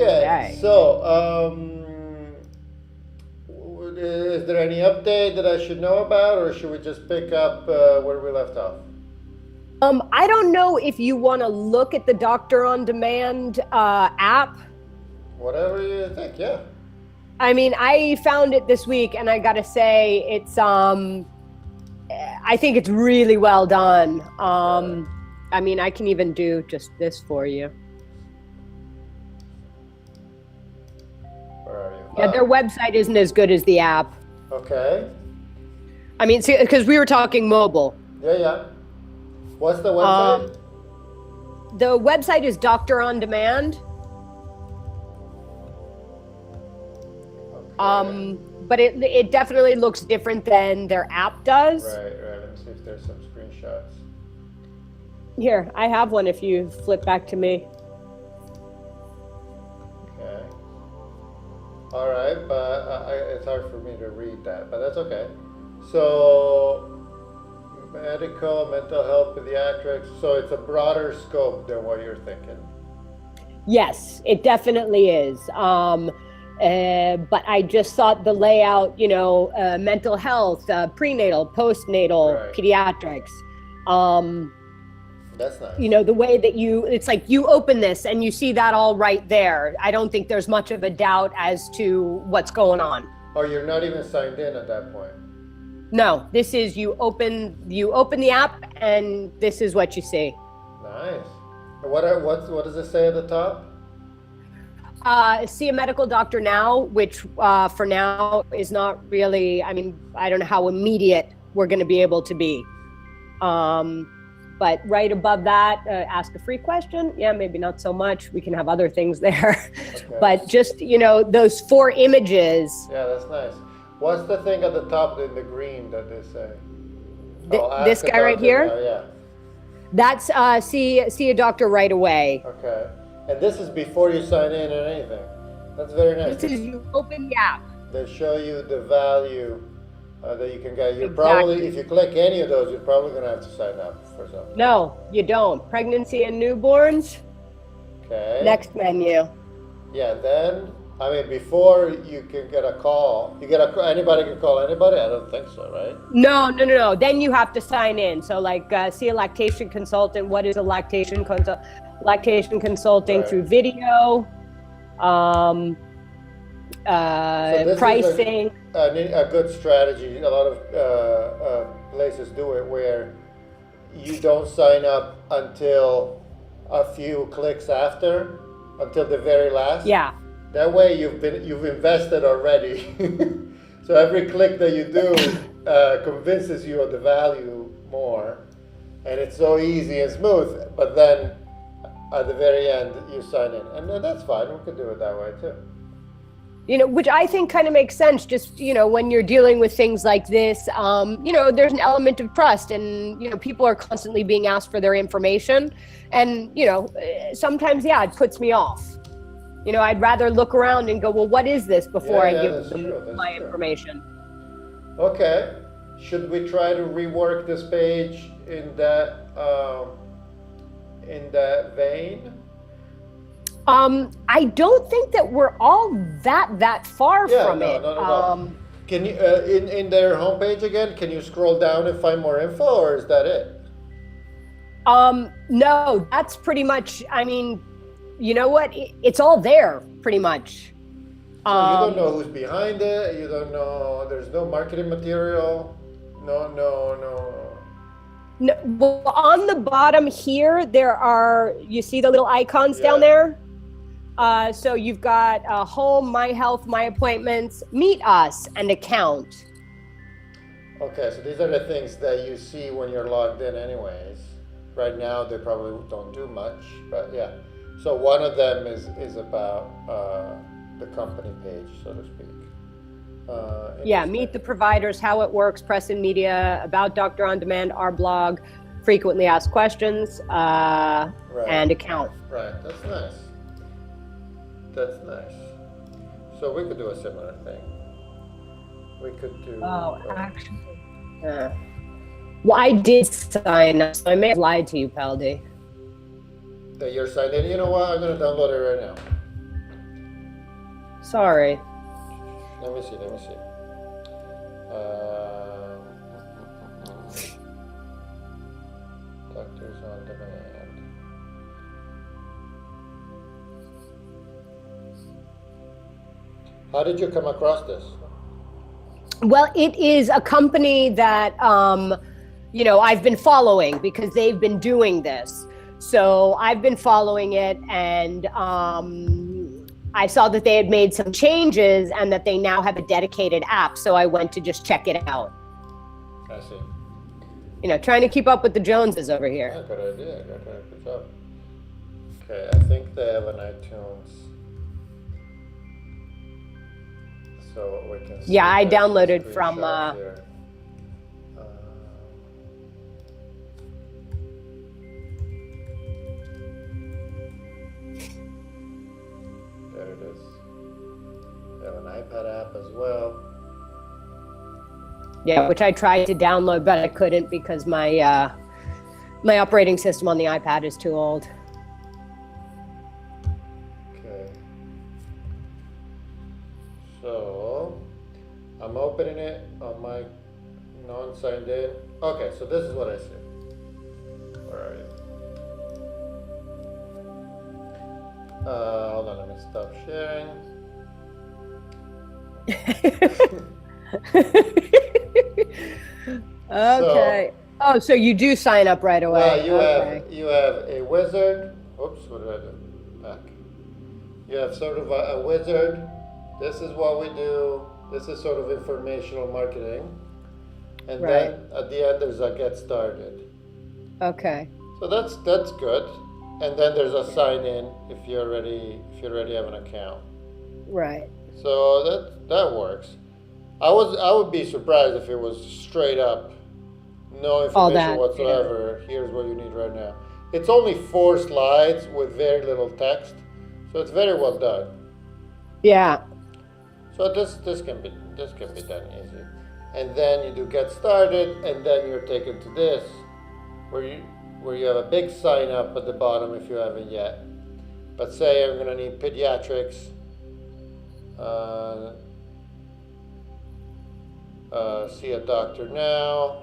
Okay, so is there any update that I should know about, or should we just pick up where we left off? I don't know if you want to look at the Doctor on Demand app. Whatever you think, yeah. I mean, I found it this week, and I gotta say, it's I think it's really well done. I mean, I can even do just this for you. Where are you? Yeah, their website isn't as good as the app. Okay. I mean, because we were talking mobile. Yeah. What's the website? The website is Doctor on Demand. Okay. But it definitely looks different than their app does. Right. Let me see if there's some screenshots. Here, I have one if you flip back to me. Okay. All right, but it's hard for me to read that, but that's okay. So, medical, mental health, pediatrics. So it's a broader scope than what you're thinking. Yes, it definitely is. But I just thought the layout, mental health, prenatal, postnatal, Right. pediatrics. That's nice. The way that it's like you open this and you see that all right there. I don't think there's much of a doubt as to what's going on. Oh, you're not even signed in at that point. No, this is you open the app and this is what you see. Nice. And what does it say at the top? See a medical doctor now, which for now is not really, I mean, I don't know how immediate we're going to be able to be. But right above that, ask a free question. Yeah, maybe not so much. We can have other things there. Okay. But just, those 4 images. Yeah, that's nice. What's the thing at the top in the green that they say? This guy right here? Yeah. That's see a doctor right away. Okay. And this is before you sign in or anything. That's very nice. This is you open the app. They show you the value that you can get. Exactly. Probably, if you click any of those, you're probably going to have to sign up for something. No, you don't. Pregnancy and newborns. Okay. Next menu. Yeah, then, I mean, before you can get a call, anybody can call anybody? I don't think so, right? No. Then you have to sign in. So like see a lactation consultant. What is a lactation consultant? Lactation consulting Right. through video, So this pricing. is a good strategy. A lot of places do it where you don't sign up until a few clicks after, until the very last. Yeah. That way you've invested already. So every click that you do convinces you of the value more, and it's so easy and smooth. But then at the very end, you sign in, and that's fine. We could do it that way too. Which I think kind of makes sense. Just when you're dealing with things like this, there's an element of trust, and people are constantly being asked for their information, and sometimes it puts me off. I'd rather look around and go, well, what is this before I give them my information. Okay, should we try to rework this page in that vein? I don't think that we're all that far from it. Not at all. Can you in their homepage again? Can you scroll down and find more info, or is that it? No, that's pretty much. I mean, you know what? It's all there, pretty much. So you don't know who's behind it. You don't know. There's no marketing material. No. No, well, on the bottom here, you see the little icons down there? So you've got home, my health, my appointments, meet us, and account. Okay, so these are the things that you see when you're logged in anyways. Right now, they probably don't do much, but yeah. So one of them is about the company page, so to speak. Meet the providers, how it works, press and media, about Doctor on Demand, our blog, frequently asked questions, and account. Right, that's nice. So we could do a similar thing. We could do... actually... Well, I did sign up, so I may have lied to you, Peldi. That you're signed in? You know what? I'm going to download it right now. Sorry. Let me see. Doctors on demand. How did you come across this? Well, it is a company that, I've been following because they've been doing this. So I've been following it, and I saw that they had made some changes and that they now have a dedicated app. So I went to just check it out. I see. Trying to keep up with the Joneses over here. Yeah, good idea. Good job. Okay, I think they have an iTunes. So we can see. Yeah, I the downloaded from. screenshot here. There it is. They have an iPad app as well. Yeah, which I tried to download, but I couldn't because my my operating system on the iPad is too old. Okay. So I'm opening it on my non-signed in. Okay, so this is what I see. Where are you? Hold on, let me stop sharing. Okay. So you do sign up right away. Well, you have a wizard. Oops, what did I do? Back. You have sort of a wizard. This is what we do. This is sort of informational marketing. And then at the end there's a get started. Okay. So that's good. And then there's a sign in if you already have an account. Right. So that works. I would be surprised if it was straight up no information whatsoever. Yeah. Here's what you need right now. It's only 4 slides with very little text, so it's very well done. Yeah. So this can be done easy. And then you do get started, and then you're taken to this, where you have a big sign up at the bottom if you haven't yet. But say I'm gonna need pediatrics. See a doctor now,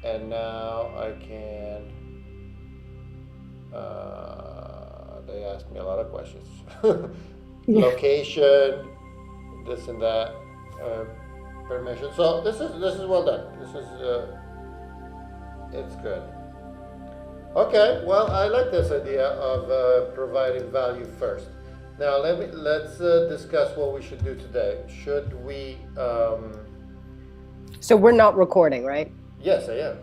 and now I can. They asked me a lot of questions. Location, this and that, permission. So this is well done. It's good. Okay, well I like this idea of providing value first. Now let's discuss what we should do today. Should we? So we're not recording, right? Yes, I am.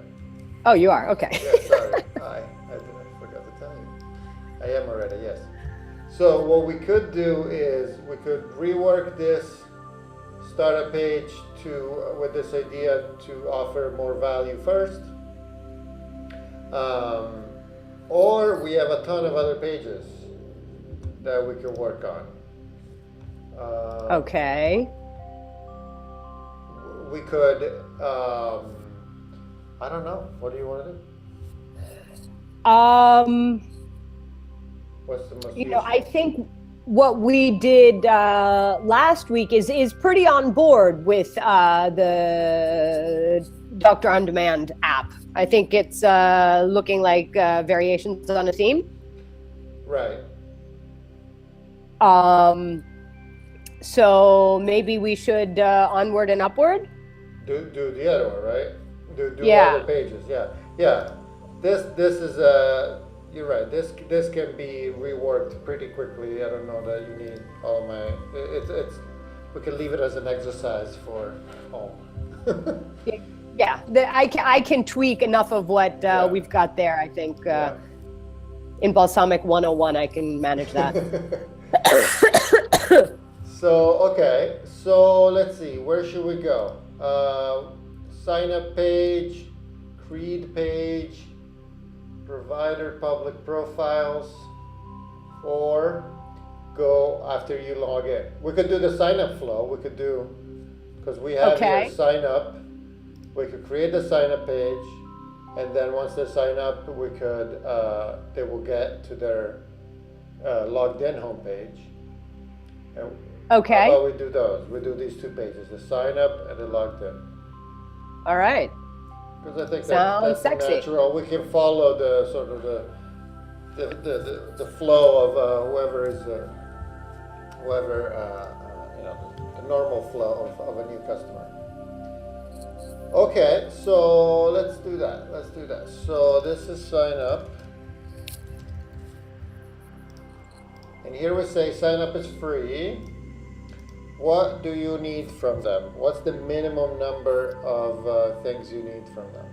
Oh, you are. Okay. Yeah, sorry, I forgot to tell you. I am already. Yes. So what we could do is we could rework this startup page with this idea to offer more value first, or we have a ton of other pages that we could work on. Okay. We could, I don't know. What do you want to do? What's the most useful? I think what we did last week is pretty on board with the Doctor on Demand app. I think it's looking like variations on a theme. Right. So maybe we should onward and upward. Do the other one, right? Do Yeah. other pages. Yeah. This is you're right. This can be reworked pretty quickly. I don't know that you need all my. It's we can leave it as an exercise for home. Yeah, I can tweak enough of what we've got there. I think in Balsamiq 101 I can manage that. So let's see. Where should we go? Sign up page, creed page, provider public profiles, or go after you log in. We could do the sign up flow. We could do, because we have here sign up. We could create the sign up page, and then once they sign up, we could they will get to their logged in homepage. And Okay. how about we do those? We do these 2 pages, the sign up and the logged in. All right. Because I think Sounds that's sexy. natural. We can follow the sort of the flow of whoever is the normal flow of a new customer. Okay, so let's do that. So this is sign up. And here we say sign up is free. What do you need from them? What's the minimum number of things you need from them?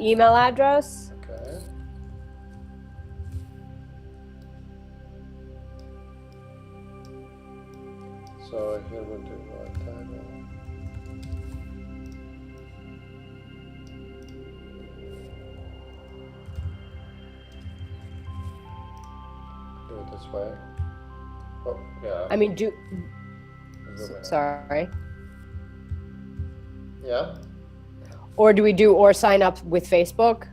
Email address. Okay. So here we'll do title. Do it this way. Oh, yeah. I mean, Zoom in. sorry. Yeah. Or do we do or sign up with Facebook?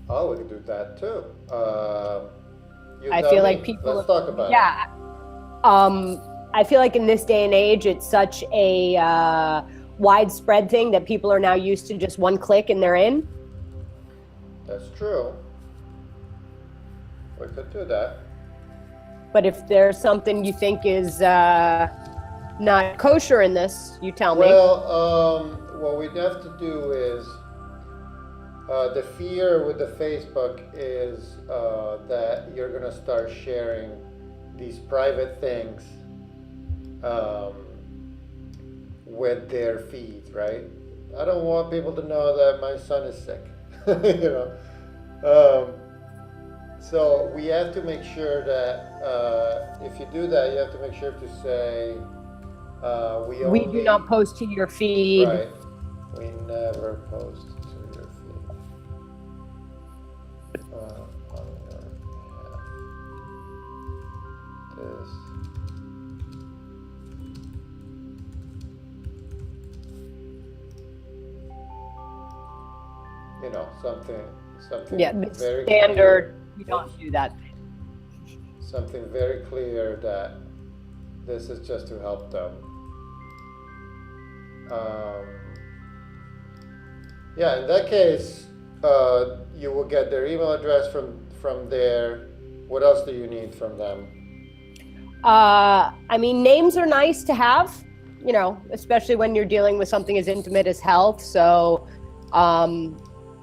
Oh, we can do that too. You I tell feel me. like people. Let's talk about it. Yeah. I feel like in this day and age, it's such a widespread thing that people are now used to just one click and they're in. That's true. We could do that. But if there's something you think is not kosher in this, you tell me. Well, what we'd have to do is the fear with the Facebook is that you're gonna start sharing these private things with their feeds, right? I don't want people to know that my son is sick, you know. So we have to make sure that if you do that, you have to make sure to say we do not post to your feed. Right. We never post to your feed. On your behalf. This. You know, something Yeah, very standard. clear. We don't do that. Something very clear that this is just to help them. Yeah, in that case, you will get their email address from there. What else do you need from them? I mean, names are nice to have, you know, especially when you're dealing with something as intimate as health. So,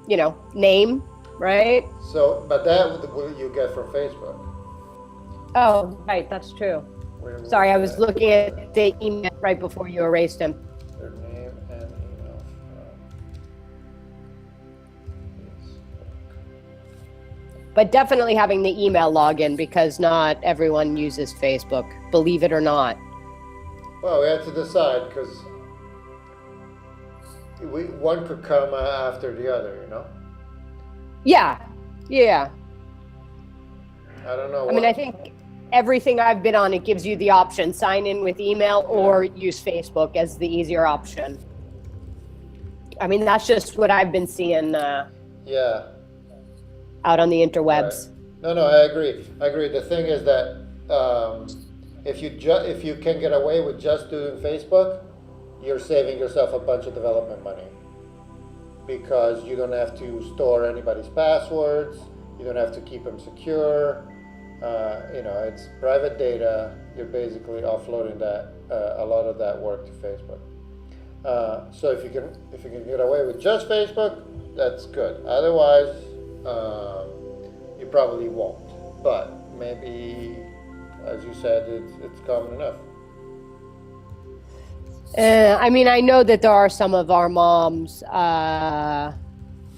you know, name, right? So, but that will you get from Facebook. Oh, right, that's true. Sorry, I was looking at the email right before you erased him. Their name and email But definitely having the email login because not everyone uses Facebook, believe it or not. Well, we have to decide because one could come after the other, you know? Yeah. I don't know. I mean, I think everything I've been on, it gives you the option, sign in with email or use Facebook as the easier option. I mean, that's just what I've been seeing Yeah. out on the interwebs. Right. No, I agree. The thing is that if you can get away with just doing Facebook, you're saving yourself a bunch of development money because you don't have to store anybody's passwords. You don't have to keep them secure. You know, it's private data. You're basically offloading that a lot of that work to Facebook. So if you can get away with just Facebook, that's good. Otherwise, you probably won't. But maybe, as you said, it's common enough. I mean, I know that there are some of our moms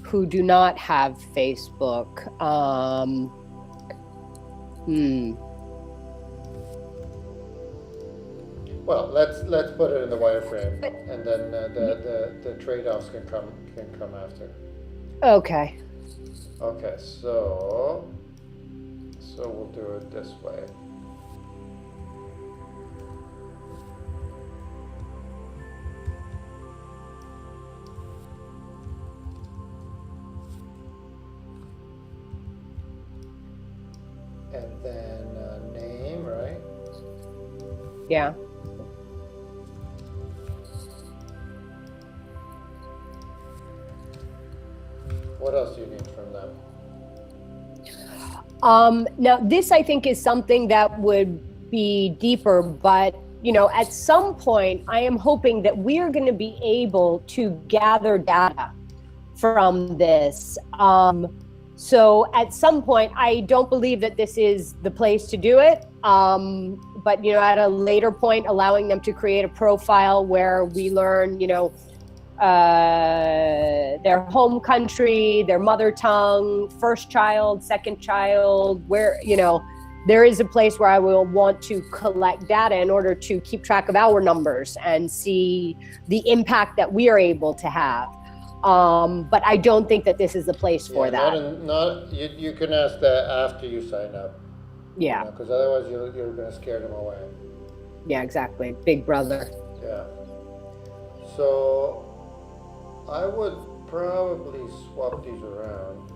who do not have Facebook. Well, let's put it in the wireframe, and then the trade-offs can come after. Okay. Okay, so we'll do it this way. And then name, right? Yeah. What else do you need from them? Now, this I think is something that would be deeper, but at some point, I am hoping that we are going to be able to gather data from this. So at some point, I don't believe that this is the place to do it. But at a later point, allowing them to create a profile where we learn, their home country, their mother tongue, first child, second child, where, there is a place where I will want to collect data in order to keep track of our numbers and see the impact that we are able to have. But I don't think that this is the place for that. You can ask that after you sign up. Yeah. Because otherwise you're going to scare them away. Yeah, exactly. Big brother. Yeah. So I would probably swap these around.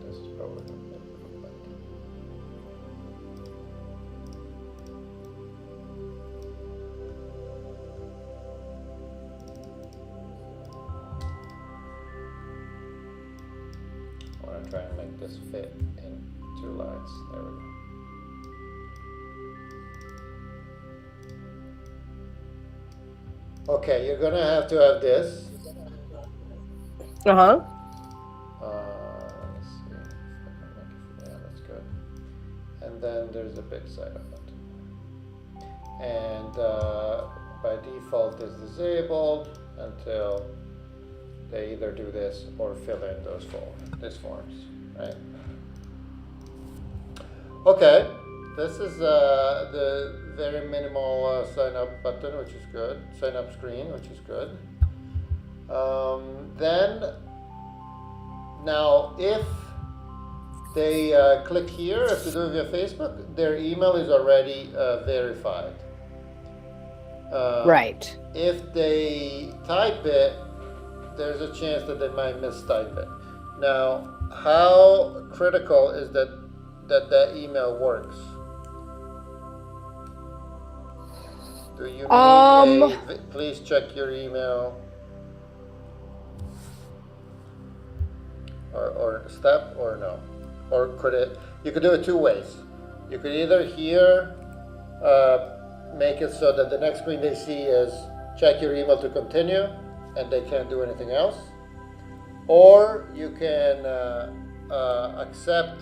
This is probably not going to look like. I want to try and make this fit in 2 lines. There we go. Okay, you're gonna have to have this. Uh-huh. Let's see if I can make it. Yeah, that's good. And then there's a big side of it. And by default is disabled until they either do this or fill in those forms, right? Okay, this is the very minimal sign up button, which is good. Sign up screen, which is good. Then, now if they click here, if they do it via Facebook, their email is already verified. Right. If they type it, there's a chance that they might mistype it. Now, how critical is that email works? Do you need please check your email or step or no? Or could it, you could do it 2 ways. You could either here make it so that the next screen they see is check your email to continue and they can't do anything else. Or you can accept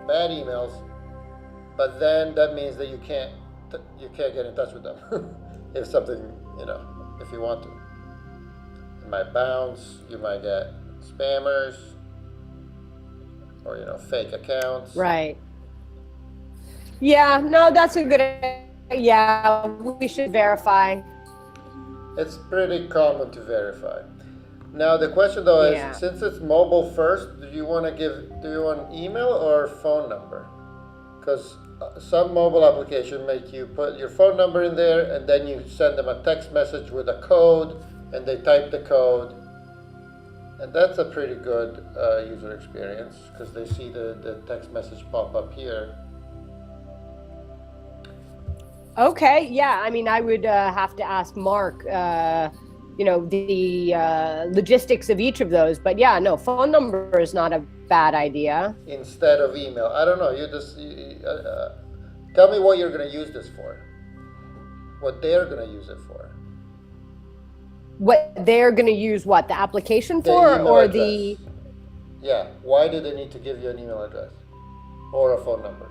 bad emails, but then that means that you can't get in touch with them if something, if you want to. It might bounce, you might get spammers or fake accounts. Right. Yeah, no, that's a good idea. Yeah, we should verify. It's pretty common to verify. Now the question though is, since it's mobile first, do you want email or phone number? Because some mobile application make you put your phone number in there and then you send them a text message with a code and they type the code. And that's a pretty good user experience because they see the text message pop up here. Okay, yeah, I mean, I would have to ask Mark, the logistics of each of those. But yeah, no, phone number is not a bad idea. Instead of email. I don't know, tell me what you're going to use this for. What they're going to use it for. What they're going to use what? The application for or the... Yeah, why do they need to give you an email address or a phone number?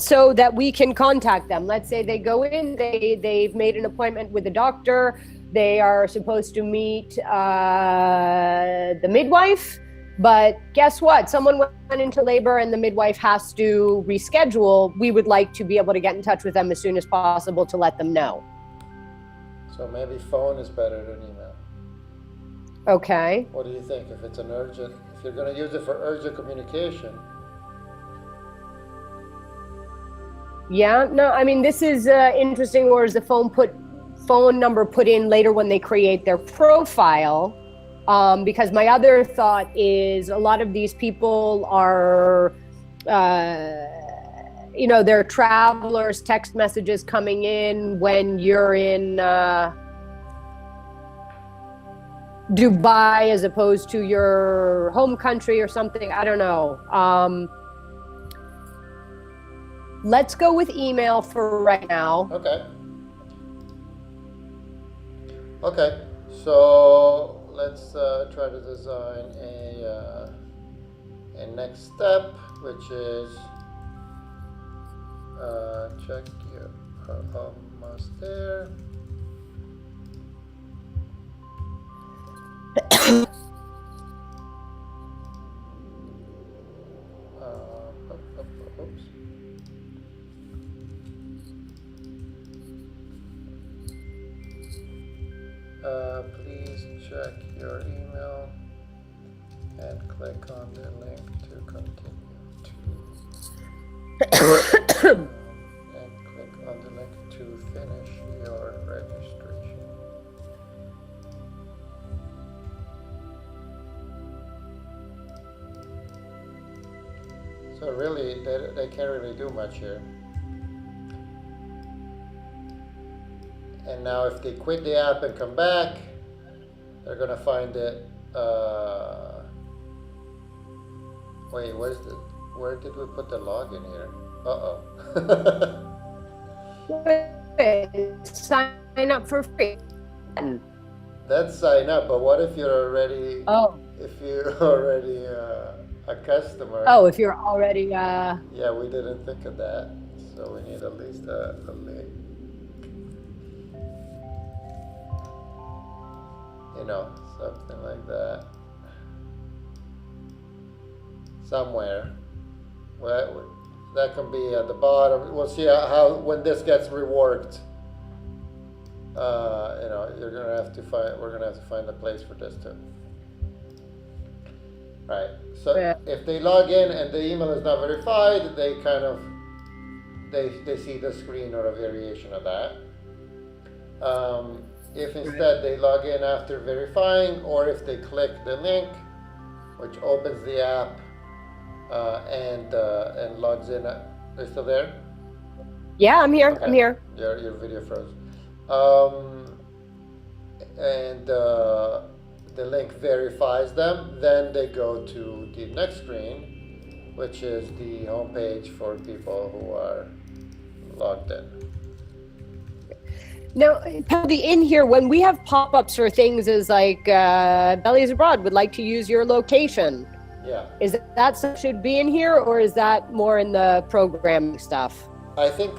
So that we can contact them. Let's say they go in, they've made an appointment with a doctor. They are supposed to meet the midwife, but guess what? Someone went into labor and the midwife has to reschedule. We would like to be able to get in touch with them as soon as possible to let them know. So maybe phone is better than email. Okay. What do you think? If it's if you're going to use it for urgent communication, Yeah, no, I mean, this is interesting. Or is the phone number put in later when they create their profile? Because my other thought is a lot of these people are, they're travelers, text messages coming in when you're in Dubai as opposed to your home country or something. I don't know. Let's go with email for right now. Okay. Okay. So let's try to design a next step, which is check your almost there. Oops. Please check your email and click on the link to continue to and click on the link to finish your registration. So really, they can't really do much here. And now if they quit the app and come back, they're gonna find it. Wait, where did we put the login here? Uh-oh. Sign up for free. That's sign up, but what if you're already, if you're already a customer? Oh, if you're already, Yeah, we didn't think of that. So we need at least a link. Something like that. Somewhere. Well, that can be at the bottom. We'll see how when this gets reworked. We're gonna have to find a place for this too. Right. So if they log in and the email is not verified, they see the screen or a variation of that. If instead they log in after verifying, or if they click the link, which opens the app and logs in, are you still there? Yeah, I'm here. Okay. I'm here. Your video froze. And the link verifies them. Then they go to the next screen, which is the homepage for people who are logged in. Now, Peldi, in here, when we have pop-ups for things as like Bellies Abroad would like to use your location. Yeah. Is that stuff should be in here, or is that more in the programming stuff? I think,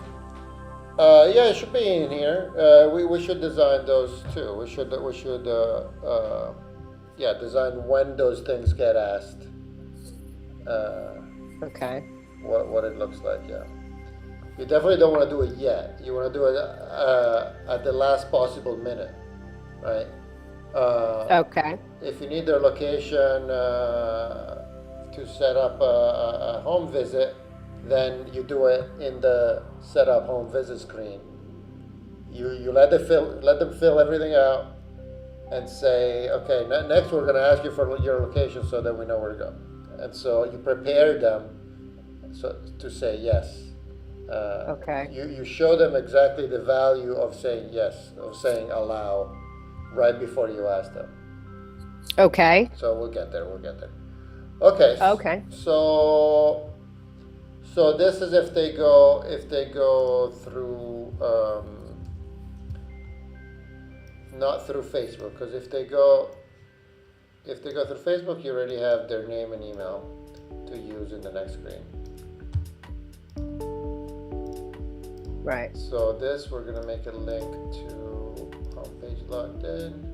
it should be in here. We should design those too. We should design when those things get asked. Okay. What it looks like, yeah. You definitely don't want to do it yet. You want to do it at the last possible minute, right? Okay. If you need their location to set up a home visit, then you do it in the set up home visit screen. You let them fill everything out and say, okay, next we're going to ask you for your location so that we know where to go. And so you prepare them to say yes. Okay. You show them exactly the value of saying yes, of saying allow, right before you ask them. Okay. So we'll get there. Okay. Okay. So this is if they go through not through Facebook, because if they go through Facebook, you already have their name and email to use in the next screen. Right. So this, we're gonna make a link to homepage logged in.